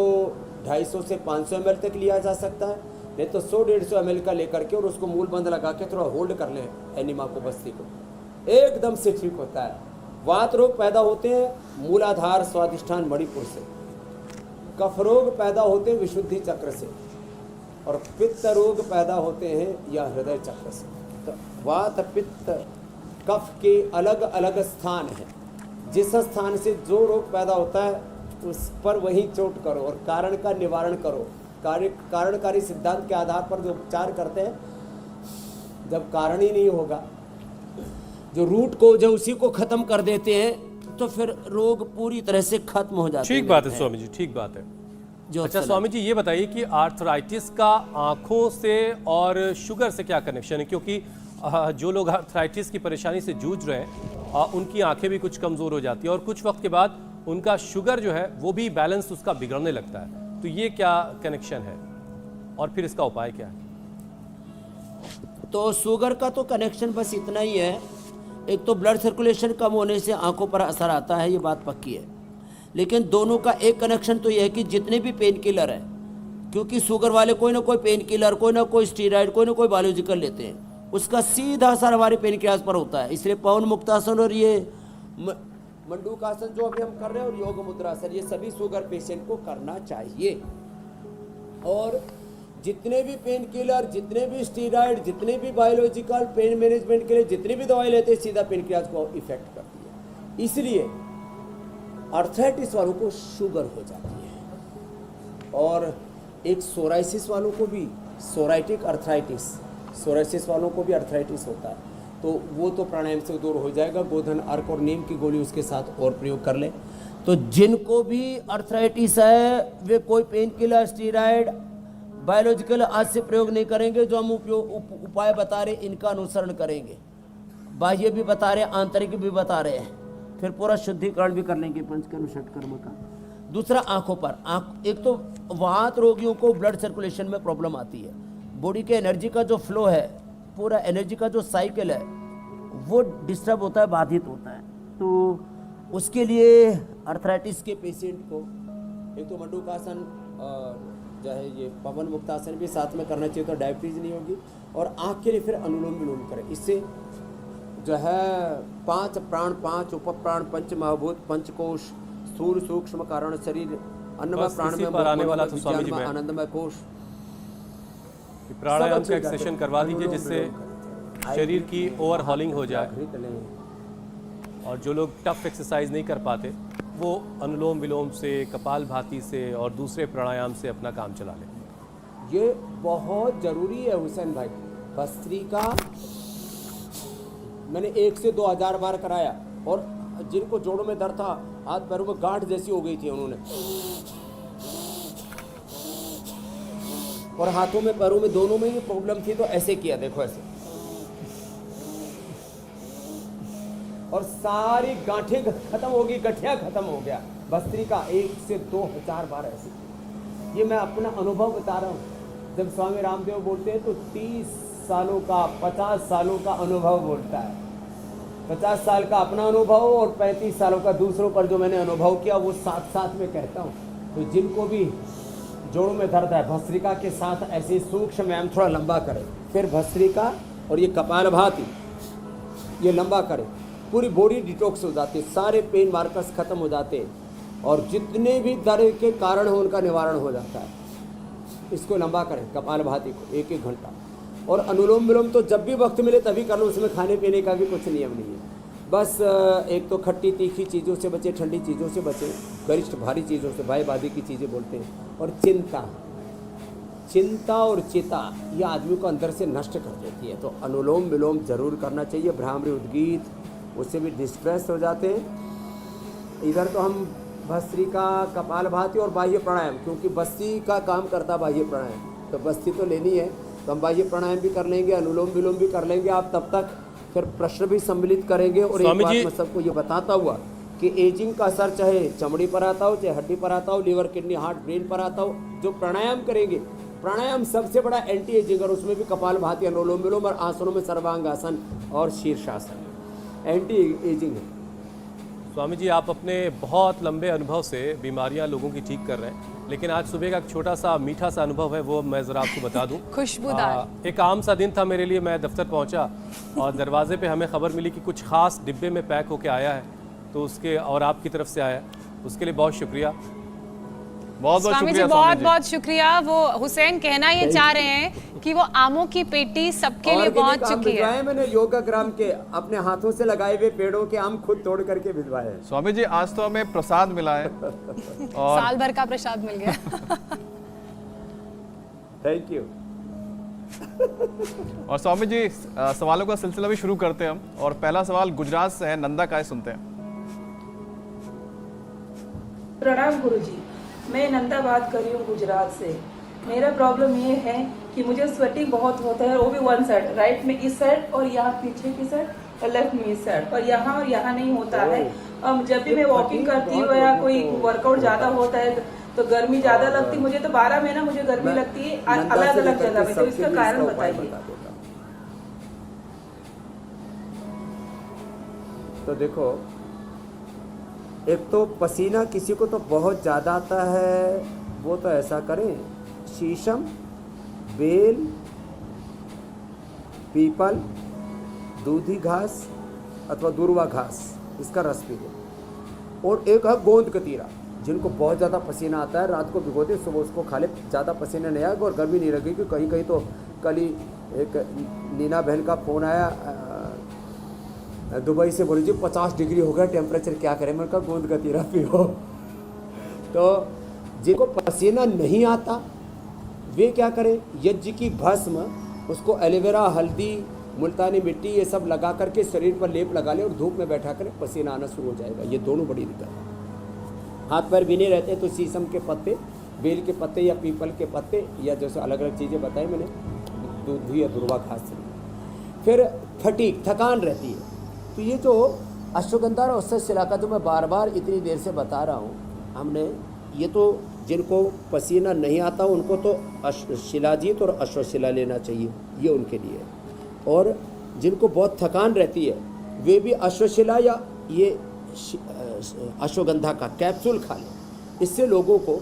250 से 500 ml तक लिया जा सकता है, नहीं तो 100-150 ml का लेकर के और उसको मूल बंद लगा के थोड़ा होल्ड कर लें एनिमा को, बस्ती को, एकदम से ठीक होता है। वात रोग पैदा होते हैं मूलाधार स्वादिष्ठान मणिपुर से, कफ रोग पैदा होते हैं विशुद्धि चक्र से और पित्त रोग पैदा होते हैं या हृदय चक्र से। तो वात पित्त कफ के अलग अलग स्थान हैं, जिस स्थान से जो रोग पैदा होता है उस पर वही चोट करो और कारण का निवारण करो। कारणकारी सिद्धांत के आधार पर जो उपचार करते हैं, जब कारण ही नहीं होगा, जो रूट को जो उसी को खत्म कर देते हैं तो फिर रोग पूरी तरह से खत्म हो जाते हैं। ठीक बात है स्वामी जी, ठीक बात है। अच्छा स्वामी जी ये बताइए कि आर्थराइटिस का आंखों से और शुगर से क्या कनेक्शन है? क्योंकि जो लोग आर्थराइटिस की परेशानी से जूझ रहे हैं उनकी आंखें भी कुछ कमज़ोर हो जाती है और कुछ वक्त के बाद उनका शुगर जो है वो भी बैलेंस उसका बिगड़ने लगता है। तो ये क्या कनेक्शन है और फिर इसका उपाय क्या है? तो शुगर का तो कनेक्शन बस इतना ही है, एक तो ब्लड सर्कुलेशन कम होने से आंखों पर असर आता है, ये बात पक्की है। लेकिन दोनों का एक कनेक्शन तो यह है कि जितने भी पेन किलर है, क्योंकि शुगर वाले कोई ना कोई पेन किलर, कोई ना कोई स्टीरॉयड, कोई ना कोई बायोलॉजिकल लेते हैं, उसका सीधा असर हमारे पेनक्रियास पर होता है। इसलिए पवन मुक्तासन और ये मंडूकासन जो अभी हम कर रहे हैं और योग मुद्रासन, ये सभी शुगर पेशेंट को करना चाहिए। और जितने भी पेन किलर, जितने भी स्टीरॉयड, जितने भी बायोलॉजिकल पेन मैनेजमेंट के लिए जितनी भी दवाई लेते हैं सीधा पेनक्रियास को इफेक्ट करती है। इसलिए आर्थराइटिस वालों को शुगर हो जाती है। और एक सोराइसिस वालों को भी, सोराइटिक अर्थराइटिस, सोराइसिस वालों को भी अर्थराइटिस होता है, तो वो तो प्राणायाम से दूर हो जाएगा। गोधन, अर्क और नीम की गोली उसके साथ और प्रयोग कर लें। तो जिनको भी अर्थराइटिस है वे कोई पेन किलर, स्टीरॉयड, बायोलॉजिकल आज से प्रयोग नहीं करेंगे। जो हम उपाय बता रहे इनका अनुसरण करेंगे, बाह्य भी बता रहे, आंतरिक भी बता रहे हैं, फिर पूरा शुद्धिकरण भी कर लेंगे पंचकर्म षटकर्म का। दूसरा आंखों पर, एक तो वात रोगियों को ब्लड सर्कुलेशन में प्रॉब्लम आती है, बॉडी के एनर्जी का जो फ्लो है, पूरा एनर्जी का जो साइकिल है वो डिस्टर्ब होता है, बाधित होता है। तो उसके लिए अर्थराइटिस के पेशेंट को एक तो मंडूकासन जो है ये पवन मुक्तासन भी साथ में करना चाहिए, तो डायबिटीज नहीं होगी। और आँख के लिए फिर अनुलोम विलोम करें, इससे जो है 5 प्राण, 5 उपप्राण, पंच महाभूत, पंचकोश, स्थूल सूक्ष्म कारण शरीर, अन्नमय प्राणमय आने वाला था स्वामी जी में आनंदमय कोश, प्राणायाम का एक सेशन करवा दीजिए जिससे शरीर की ओवरहॉलिंग हो जाए। और जो लोग टफ एक्सरसाइज नहीं कर पाते वो अनुलोम विलोम से, कपालभाति से और दूसरे प्राणायाम से अपना काम चला लें। ये बहुत ज़रूरी है हुसैन भाई। भस्त्रिका मैंने 1 से 2000 बार कराया और जिनको जोड़ों में दर्द था, हाथ पैरों में गांठ जैसी हो गई थी, उन्होंने और हाथों में पैरों में दोनों में ही प्रॉब्लम थी, तो ऐसे किया, देखो ऐसे, और सारी गांठें खत्म हो गई, गठिया खत्म हो गया। भस्त्रिका 1 से 2000 बार ऐसे किया। ये मैं अपना अनुभव बता रहा हूँ। जब स्वामी रामदेव बोलते हैं तो 30 सालों का 50 सालों का अनुभव बोलता है। 50 साल का अपना अनुभव और 35 सालों का दूसरों पर जो मैंने अनुभव किया वो साथ साथ में कहता हूँ। तो जिनको भी जोड़ों में दर्द है, भस्त्रिका के साथ ऐसे सूक्ष्म व्यायाम थोड़ा लंबा करें, फिर भस्त्रिका और ये कपालभाति ये लंबा करें, पूरी बॉडी डिटॉक्स हो जाती है, सारे पेन मार्कर्स खत्म हो जाते हैं और जितने भी दर्द के कारण हो उनका निवारण हो जाता है। इसको लंबा करें कपालभाति को 1-1 घंटा। और अनुलोम विलोम तो जब भी वक्त मिले तभी कर लो, उसमें खाने पीने का भी कुछ नियम नहीं है। बस एक तो खट्टी तीखी चीज़ों से बचें, ठंडी चीज़ों से बचें, गरिष्ठ भारी चीज़ों से, भाईवादी की चीज़ें बोलते हैं। और चिंता और चिता ये आदमी को अंदर से नष्ट कर देती है। तो अनुलोम विलोम जरूर करना चाहिए। भ्रामरी उद्गीत उससे भी डिस्ट्रेस हो जाते हैं। इधर तो हम भस्त्रिका, कपालभाति और बाह्य प्राणायाम, क्योंकि बस्ती का काम करता बाह्य प्राणायाम, तो बस्ती तो लेनी है तो हम बाह्य प्राणायाम भी कर लेंगे, अनुलोम विलोम भी कर लेंगे। आप तब तक फिर प्रश्न भी सम्मिलित करेंगे। और एक बात मैं सबको ये बताता हुआ कि एजिंग का असर चाहे चमड़ी पर आता हो, चाहे हड्डी पर आता हो, लीवर, किडनी, हार्ट, ब्रेन पर आता हो, जो प्राणायाम करेंगे, प्राणायाम सबसे बड़ा एंटी एजिंग, और उसमें भी कपालभाति, अनुलोम विलोम और आसनों में सर्वांगासन और शीर्षासन एंटी एजिंग है। स्वामी जी, आप अपने बहुत लंबे अनुभव से बीमारियां लोगों की ठीक कर रहे हैं, लेकिन आज सुबह का एक छोटा सा मीठा सा अनुभव है, वो मैं ज़रा आपको बता दूं। खुशबूदार। एक आम सा दिन था मेरे लिए। मैं दफ्तर पहुंचा और दरवाजे पे हमें खबर मिली कि कुछ खास डिब्बे में पैक होके आया है, तो उसके और आपकी तरफ से आया, उसके लिए बहुत शुक्रिया। बहुत बहुत स्वामी जी, शुक्रिया। बहुत बहुत शुक्रिया। वो हुसैन कहना ये चाह रहे हैं कि वो आमों की पेटी सबके लिए पहुंच चुकी है। मैंने योगाग्राम के अपने हाथों से लगाए हुए पेड़ों के आम खुद तोड़ करके भिजवाए हैं। स्वामी जी, आज तो हमें प्रसाद मिला है और साल भर का प्रसाद मिल गया। Thank you. और स्वामी जी, सवालों का सिलसिला भी शुरू करते हैं हम। और पहला सवाल गुजरात से है, नंदा काय सुनते हैं। प्रणाम गुरुजी, मैं नंदा बात कर रही हूँ गुजरात से। मेरा प्रॉब्लम ये है कि मुझे स्वेटिंग बहुत होता है, वो भी वन साइड, राइट में इस साइड और यहाँ पीछे की साइड और लेफ्ट में इस साइड, और यहाँ नहीं होता है। अब जब भी मैं वॉकिंग करती हूँ या कोई वर्कआउट ज़्यादा होता है तो गर्मी ज़्यादा लगती है मुझे। तो 12 महीना मुझे गर्मी लगती है अलग अलग जगह पे, तो इसका कारण बताइए। तो देखो, एक तो पसीना किसी को तो बहुत ज़्यादा आता है, वो तो ऐसा करें, शीशम, बेल, पीपल, दूधी घास अथवा दूर्वा घास, इसका रस पी लो। और एक है गोंद कतीरा, जिनको बहुत ज़्यादा पसीना आता है, रात को भिगो दे, सुबह उसको खा ले, ज़्यादा पसीना नहीं आएगा और गर्मी नहीं लगेगी। कहीं कहीं तो कल ही एक नीना बहन का फ़ोन आया दुबई से, बोली जी 50 डिग्री हो गया टेम्परेचर, क्या करें? मैंने कहा गोंद कतीरा पियो। तो जिनको पसीना नहीं आता वे क्या करें, यज्ञ की भस्म, उसको एलोवेरा, हल्दी, मुल्तानी मिट्टी ये सब लगा करके शरीर पर लेप लगा ले और धूप में बैठा करें, पसीना आना शुरू हो जाएगा। ये दोनों बड़ी दिक्कत है। हाथ पैर भी नहीं रहते हैं तो शीशम के पत्ते, बेल के पत्ते या पीपल के पत्ते या जैसे अलग अलग चीज़ें बताई मैंने, दूधी या दुर्वा घास से। फिर फटीक, थकान रहती है, तो ये जो अश्वगंधा और अश्वशिला का जो मैं बार बार इतनी देर से बता रहा हूँ, हमने ये तो जिनको पसीना नहीं आता उनको तो शिलाजीत और अश्वशिला लेना चाहिए, ये उनके लिए। और जिनको बहुत थकान रहती है वे भी अश्वशिला या ये अश्वगंधा का कैप्सूल खा लें। इससे लोगों को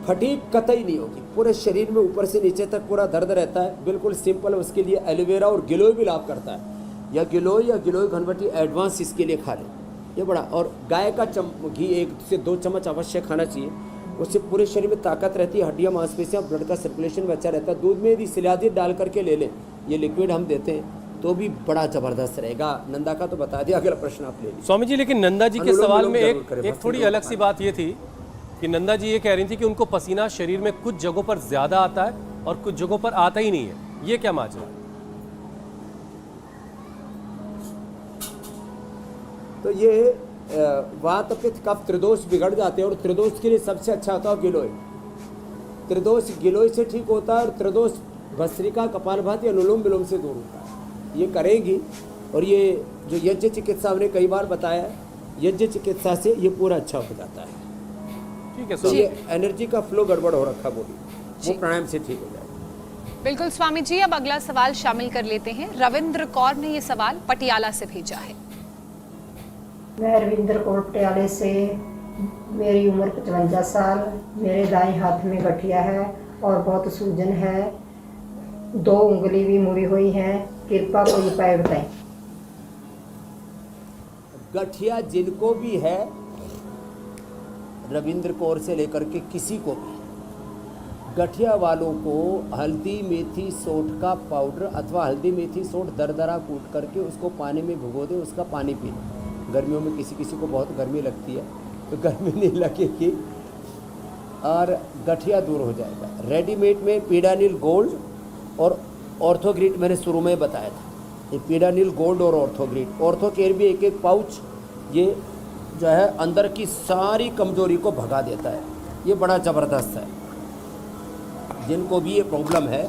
फटीग कतई नहीं होगी, पूरे शरीर में ऊपर से नीचे तक पूरा दर्द रहता है, बिल्कुल सिंपल। उसके लिए एलोवेरा और गिलोय भी लाभ करता है, या गिलोय घनवटी एडवांस इसके लिए खा लें, ये बड़ा। और गाय का घी 1 से 2 चम्मच अवश्य खाना चाहिए, उससे पूरे शरीर में ताकत रहती है, हड्डियाँ, मांसपेशियाँ, ब्लड का सर्कुलेशन भी अच्छा रहता है। दूध में यदि शिलाजीत डाल करके ले लें, ये लिक्विड हम देते हैं, तो भी बड़ा जबरदस्त रहेगा। नंदा का तो बता दिया, अगला प्रश्न आप ले लीजिए। स्वामी जी, लेकिन नंदा जी के सवाल में एक थोड़ी अलग सी बात ये थी कि नंदा जी ये कह रही थी कि उनको पसीना शरीर में कुछ जगहों पर ज्यादा आता है और कुछ जगहों पर आता ही नहीं है, ये क्या माजरा है? तो ये वात पित्त कफ त्रिदोष बिगड़ जाते हैं, और त्रिदोष के लिए सबसे अच्छा होता है गिलोय। त्रिदोष गिलोय से ठीक होता है, और त्रिदोष भस्त्रिका, कपालभाति, अनुलोम विलोम से दूर होता है। ये करेंगी। और ये जो यज्ञ चिकित्सा हमने कई बार बताया, यज्ञ चिकित्सा से ये पूरा अच्छा हो जाता है। ठीक है तो स्वामी। ये एनर्जी का फ्लो गड़बड़ हो रखा बॉडी, वो प्राणायाम से ठीक हो जाएगा। बिल्कुल स्वामी जी, अब अगला सवाल शामिल कर लेते हैं। रविंद्र कौर ने ये सवाल पटियाला से भेजा है। मैं रविंद्र कौर पटियाले से, मेरी उम्र 55 साल, मेरे दाएं हाथ में गठिया है और बहुत सूजन है, 2 उंगली भी मुड़ी हुई है, कृपा कोई उपाय बताएं। गठिया जिनको भी है, रविंद्र कौर से लेकर के किसी को भी, गठिया वालों को हल्दी मेथी सोंठ का पाउडर अथवा हल्दी मेथी सोंठ दरदरा कूट करके उसको पानी में भिगो दें, उसका पानी पी लें। गर्मियों में किसी किसी को बहुत गर्मी लगती है, तो गर्मी नहीं लगेगी और गठिया दूर हो जाएगा। रेडीमेड में पीडानिल गोल्ड और ऑर्थोग्रिट मैंने शुरू में बताया था, ये पीडानिल गोल्ड और ऑर्थोग्रिट, ऑर्थोकेयर भी एक एक पाउच, ये जो है अंदर की सारी कमजोरी को भगा देता है, ये बड़ा ज़बरदस्त है। जिनको भी ये प्रॉब्लम है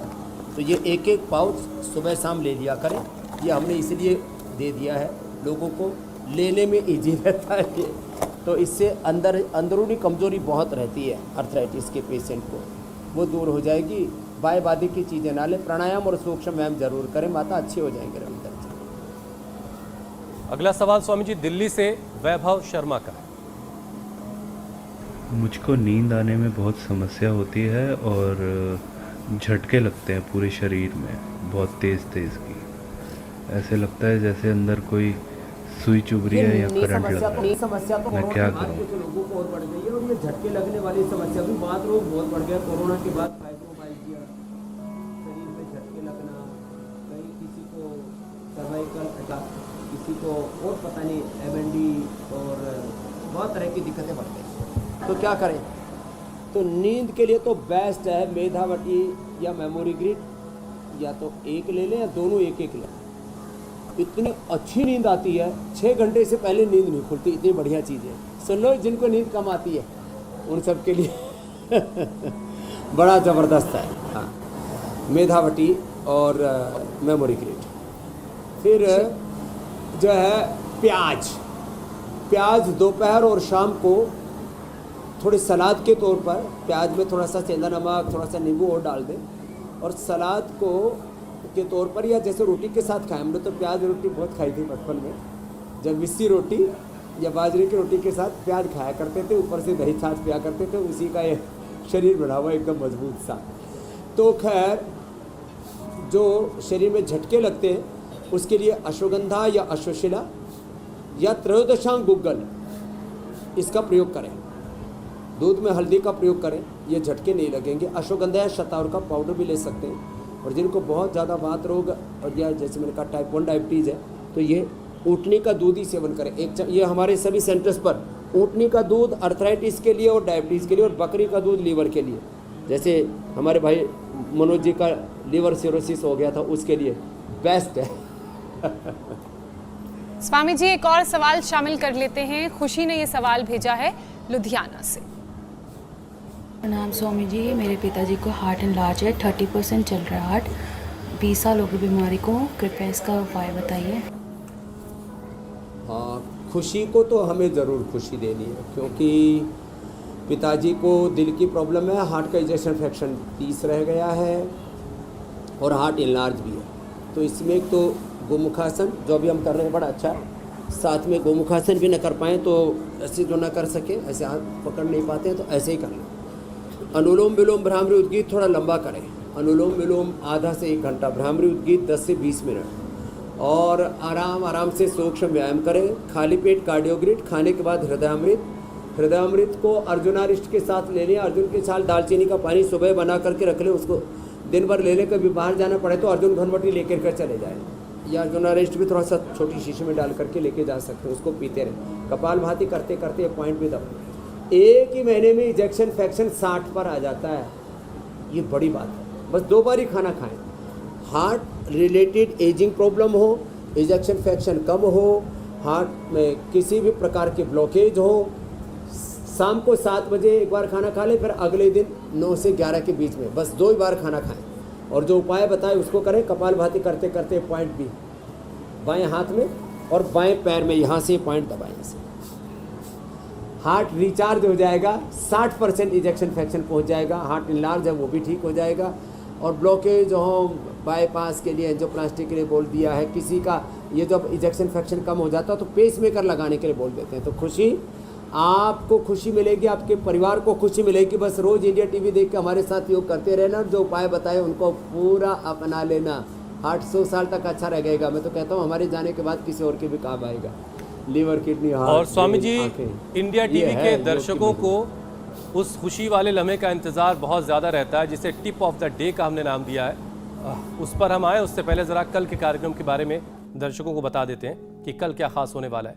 तो ये एक एक पाउच सुबह शाम ले लिया करें, ये हमने इसलिए दे दिया है, लोगों को लेने में इजी रहता है ये, तो इससे अंदरूनी कमजोरी बहुत रहती है अर्थराइटिस के पेशेंट को, वो दूर हो जाएगी। बाएं बादी की चीज़ें ना लें, प्राणायाम और सूक्ष्म व्यायाम जरूर करें, माता अच्छे हो जाएंगे रविंद्र जी। अगला सवाल स्वामी जी दिल्ली से वैभव शर्मा का है। मुझको नींद आने में बहुत समस्या होती है और झटके लगते हैं पूरे शरीर में, बहुत तेज़ की। ऐसे लगता है जैसे अंदर कोई सुई चुभ रही है या करंट लग रहा है। समस्या तो मैं क्या करूं? के लोगों को और बढ़ गई है, और ये झटके लगने वाली समस्या भी बात रोग बहुत बढ़ गया कोरोना के बाद। फाइब्रोमाइल्जिया, शरीर में झटके लगना, कहीं किसी को सर्वाइकल अटैक, किसी को और पता नहीं MND, और बहुत तरह की दिक्कतें बढ़ गई। तो क्या करें? तो नींद के लिए तो बेस्ट है मेधावटी या मेमोरी ग्रिड, या तो एक ले लें या दोनों एक एक लें। इतनी अच्छी नींद आती है, 6 घंटे से पहले नींद नहीं खुलती, इतनी बढ़िया चीज़ है। सुन लो, जिनको नींद कम आती है उन सब के लिए बड़ा ज़बरदस्त है। हाँ, मेधावटी और मेमोरी ग्रिड। फिर जो है प्याज दोपहर और शाम को थोड़ी सलाद के तौर पर, प्याज में थोड़ा सा सेंधा नमक, थोड़ा सा नींबू और डाल दें, और सलाद को के तौर पर या जैसे रोटी के साथ खाएं। हम लोग तो प्याज रोटी बहुत खाई थी बचपन में, जब विस्सी रोटी या बाजरे की रोटी के साथ प्याज खाया करते थे, ऊपर से दही छाछ पिया करते थे, उसी का ये शरीर बना हुआ एकदम मजबूत सा। तो खैर, जो शरीर में झटके लगते हैं उसके लिए अश्वगंधा या अश्वशिला या त्रयोदशांग गुग्गल, इसका प्रयोग करें। दूध में हल्दी का प्रयोग करें, ये झटके नहीं लगेंगे। अश्वगंधा या शतावर का पाउडर भी ले सकते हैं। और जिनको बहुत ज़्यादा वात रोग और या जैसे मैंने कहा टाइप 1 डायबिटीज़ है, तो ये ऊँटनी का दूध ही सेवन करें। ये हमारे सभी सेंटर्स पर ऊँटनी का दूध अर्थराइटिस के लिए और डायबिटीज़ के लिए, और बकरी का दूध लीवर के लिए, जैसे हमारे भाई मनोज जी का लीवर सिरोसिस हो गया था, उसके लिए बेस्ट है। स्वामी जी, एक और सवाल शामिल कर लेते हैं। खुशी ने ये सवाल भेजा है लुधियाना से। प्रणाम स्वामी जी, मेरे पिताजी को हार्ट एनलार्ज है, 30% चल रहा है हार्ट, 20 साल हो गई बीमारी को, कृपया इसका उपाय बताइए। हाँ, खुशी को तो हमें ज़रूर खुशी देनी है, क्योंकि पिताजी को दिल की प्रॉब्लम है, हार्ट का इजेक्शन फ्रैक्शन 30 रह गया है और हार्ट एनलार्ज भी है। तो इसमें एक तो गोमुखासन जो अभी हम कर रहे हैं बड़ा अच्छा है, साथ में गोमुखासन भी न कर पाएँ तो ऐसे जो न कर सके, ऐसे हाथ पकड़ नहीं पाते हैं तो ऐसे ही कर लें। अनुलोम विलोम भ्रामरी उद्गीत थोड़ा लंबा करें, अनुलोम विलोम आधा से 1 घंटा, भ्रामरी उद्गीत 10 से 20 मिनट, और आराम से सूक्ष्म व्यायाम करें। खाली पेट कार्डियोग्रिड, खाने के बाद हृदयामृत को अर्जुनारिष्ट के साथ ले लें। अर्जुन के साथ दालचीनी का पानी सुबह बना करके रख लें, उसको दिन भर ले लें। कभी बाहर जाना पड़े तो अर्जुन घनवटी लेकर कर चले जाएँ, या अर्जुनारिष्ट भी थोड़ा सा छोटी शीशी में डाल करके लेके जा सकते हैं, उसको पीते रहें। कपालभाति करते करते पॉइंट भी दबाएं। एक ही महीने में इजेक्शन फ्रैक्शन 60 पर आ जाता है, ये बड़ी बात है। बस 2 बार ही खाना खाएं। हार्ट रिलेटेड एजिंग प्रॉब्लम हो, इजेक्शन फ्रैक्शन कम हो, हार्ट में किसी भी प्रकार के ब्लॉकेज हो, शाम को 7 बजे एक बार खाना खा लें, फिर अगले दिन 9 से 11 के बीच में बस 2 ही बार खाना खाएं। और जो उपाय बताए उसको करें। कपालभाति करते करते पॉइंट भी बाएं हाथ में और बाएं पैर में यहाँ से पॉइंट दबाएं इसे। हार्ट रिचार्ज हो जाएगा, 60% इजेक्शन फ्रैक्शन पहुंच जाएगा, हार्ट इनलार्ज है वो भी ठीक हो जाएगा। और ब्लॉकेज हो बाईपास के लिए, एंजियोप्लास्टी के लिए बोल दिया है। किसी का ये जब इजेक्शन फ्रैक्शन कम हो जाता है तो पेसमेकर लगाने के लिए बोल देते हैं। तो खुशी, आपको खुशी मिलेगी, आपके परिवार को खुशी मिलेगी। बस रोज़ इंडिया टीवी देख के हमारे साथ योग करते रहना, जो उपाय बताए उनको पूरा अपना लेना। हार्ट 100 साल तक अच्छा रहेगा। मैं तो कहता हूँ हमारे जाने के बाद किसी और के भी काम आएगा। Liver, kidney, heart. और स्वामी जी, इंडिया टीवी के दर्शकों को उस खुशी वाले लम्हे का इंतज़ार बहुत ज़्यादा रहता है, जिसे टिप ऑफ द डे का हमने नाम दिया है। उस पर हम आए, उससे पहले ज़रा कल के कार्यक्रम के बारे में दर्शकों को बता देते हैं कि कल क्या खास होने वाला है।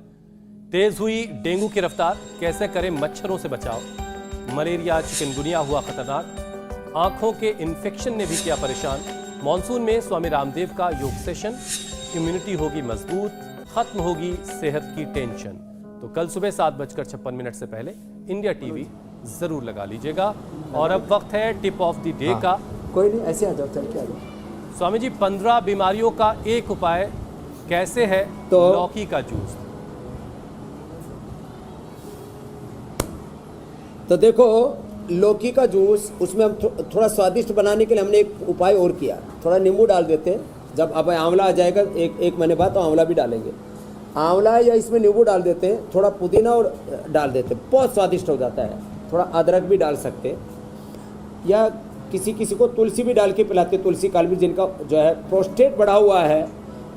तेज हुई डेंगू की रफ्तार, कैसे करें मच्छरों से बचाव। मलेरिया, चिकनगुनिया हुआ खतरनाक। आंखों के इन्फेक्शन ने भी किया परेशान। मॉनसून में स्वामी रामदेव का योग सेशन। इम्यूनिटी होगी मजबूत, खत्म होगी सेहत की टेंशन। तो कल सुबह 7:56 से पहले इंडिया टीवी जरूर लगा लीजिएगा। और अब वक्त है टिप ऑफ द डे का। कोई नहीं, ऐसे आ जाओ, चल के आ जाओ। स्वामी जी, 15 बीमारियों का एक उपाय कैसे है? तो लौकी का जूस। तो देखो, लौकी का जूस, उसमें हम थोड़ा स्वादिष्ट बनाने के लिए हमने एक उपाय और किया। थोड़ा नींबू डाल देते हैं। जब अब आंवला आ जाएगा एक महीने बाद, तो आंवला भी डालेंगे। आंवला या इसमें नींबू डाल देते हैं, थोड़ा पुदीना और डाल देते हैं, बहुत स्वादिष्ट हो जाता है। थोड़ा अदरक भी डाल सकते हैं, या किसी किसी को तुलसी भी डाल के पिलाते हैं। तुलसी काल भी, जिनका जो है प्रोस्टेट बढ़ा हुआ है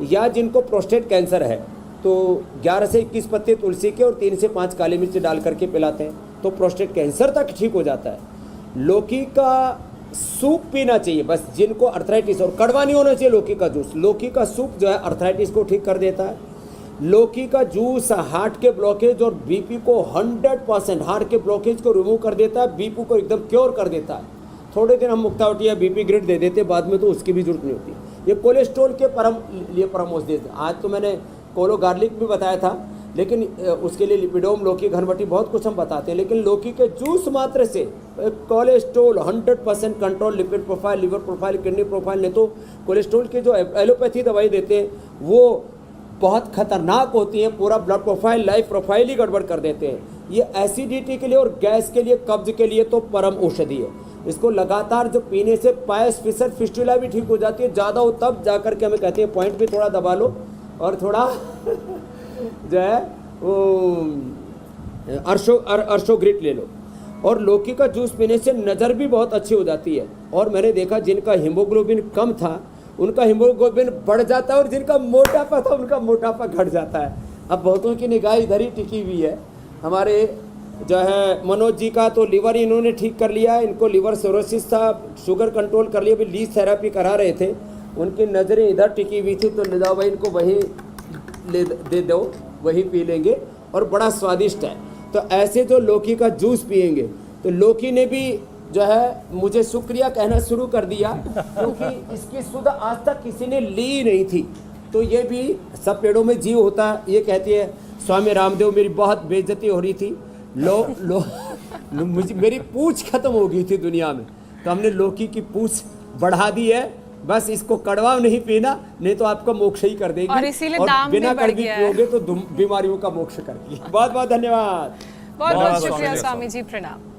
या जिनको प्रोस्टेट कैंसर है, तो 11 से 21 पत्ते तुलसी के और 3 से 5 काली मिर्च डाल करके पिलाते हैं, तो प्रोस्टेट कैंसर तक ठीक हो जाता है। लौकी का सूप पीना चाहिए, बस जिनको अर्थराइटिस, और कड़वा नहीं होना चाहिए लौकी का जूस। लौकी का सूप जो है अर्थराइटिस को ठीक कर देता है। लौकी का जूस हार्ट के ब्लॉकेज और बीपी को 100%, हार्ट के ब्लॉकेज को रिमूव कर देता है, बीपी को एकदम क्योर कर देता है। थोड़े दिन हम मुक्तावटी या बीपी ग्रेड दे देते, बाद में तो उसकी भी जरूरत नहीं होती। ये कोलेस्ट्रॉल के लिए परम औषधि। आज तो मैंने कोलो गार्लिक भी बताया था, लेकिन उसके लिए लिपिडोम, लौकी, घनवटी, बहुत कुछ हम बताते हैं। लेकिन लौकी के जूस मात्र से cholesterol 100% control, lipid profile, liver profile, kidney profile. नहीं तो कोलेस्ट्रॉल की जो एलोपैथी दवाई देते हैं वो बहुत खतरनाक होती हैं, पूरा ब्लड प्रोफाइल, लाइफ प्रोफाइल ही गड़बड़ कर देते हैं। ये एसिडिटी के लिए और गैस के लिए, कब्ज के लिए तो परम औषधि है। इसको लगातार जो पीने से पायस, फिसर, फिस्टुला भी ठीक हो जाती है। ज़्यादा हो तब जा करके हमें कहते हैं पॉइंट भी थोड़ा दबा लो और थोड़ा जो है वो अर्शोग्रिट ले लो। और लौकी का जूस पीने से नज़र भी बहुत अच्छी हो जाती है। और मैंने देखा जिनका हीमोग्लोबिन कम था उनका हीमोग्लोबिन बढ़ जाता है, और जिनका मोटापा था उनका मोटापा घट जाता है। अब बहुतों की निगाह इधर ही टिकी हुई है। हमारे जो है मनोज जी का तो लीवर इन्होंने ठीक कर लिया, इनको लीवर सिरोसिस था, शुगर कंट्रोल कर लिया, अभी लीज थेरेपी करा रहे थे, उनकी नज़रें इधर टिकी हुई थी। तो ले जाओ भाई, इनको वही दे दो, वही पी लेंगे और बड़ा स्वादिष्ट है। तो ऐसे जो लौकी का जूस पिएंगे, तो लौकी ने भी जो है मुझे शुक्रिया कहना शुरू कर दिया, क्योंकि इसकी सुध आज तक किसी ने ली नहीं थी। तो ये भी, सब पेड़ों में जीव होता है। ये कहती है स्वामी रामदेव मेरी बहुत बेइज्जती हो रही थी, मुझे मेरी पूछ खत्म हो गई थी दुनिया में, तो हमने लौकी की पूछ बढ़ा दी है। बस इसको कड़वा नहीं पीना, नहीं तो आपका मोक्ष ही कर देगी। और इसीलिए दाम भी बढ़ गया है। पियोगे तो बीमारियों का मोक्ष कर देगी। बहुत बहुत धन्यवाद। बहुत बहुत शुक्रिया स्वामी जी, प्रणाम।